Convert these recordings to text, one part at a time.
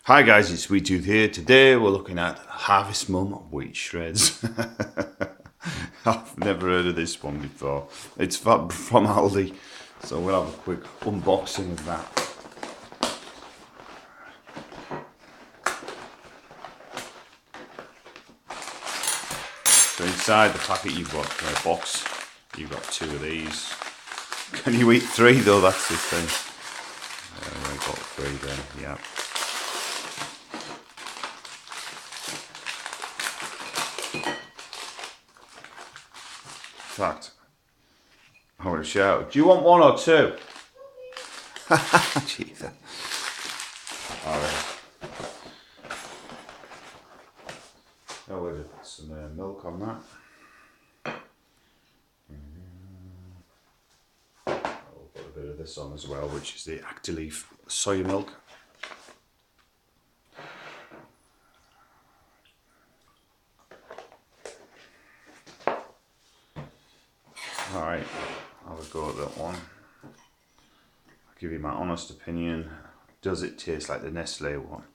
Hi guys, it's Sweet Tooth here. Today we're looking at Harvest Mum wheat shreds. I've never heard of this one before. It's from ALDI, so we'll have a quick unboxing of that. So inside the packet you've got a box, you've got 2 of these. Can you eat 3 though? That's the thing. We've got 3 there, yeah. In fact, I want to shout, do you want 1 or 2? Jesus. Alright. Now we'll put some milk on that. I'll put a bit of this on as well, which is the Actileaf soy milk. Alright, I'll have a go at that one. I'll give you my honest opinion. Does it taste like the Nestle one?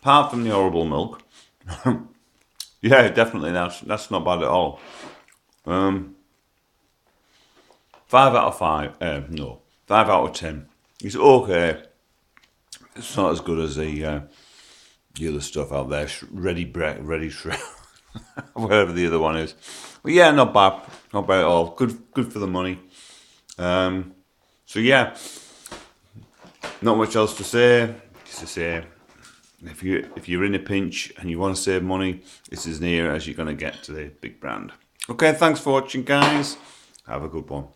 Apart from the horrible milk. Yeah, definitely, that's not bad at all. 5 out of 5, no, 5 out of 10. It's okay. It's not as good as the other stuff out there, ready shred, whatever the other one is. But yeah, not bad at all. Good for the money. So yeah, not much else to say. Just to say, if you're in a pinch and you want to save money, it's as near as you're going to get to the big brand. Okay, thanks for watching, guys. Have a good one.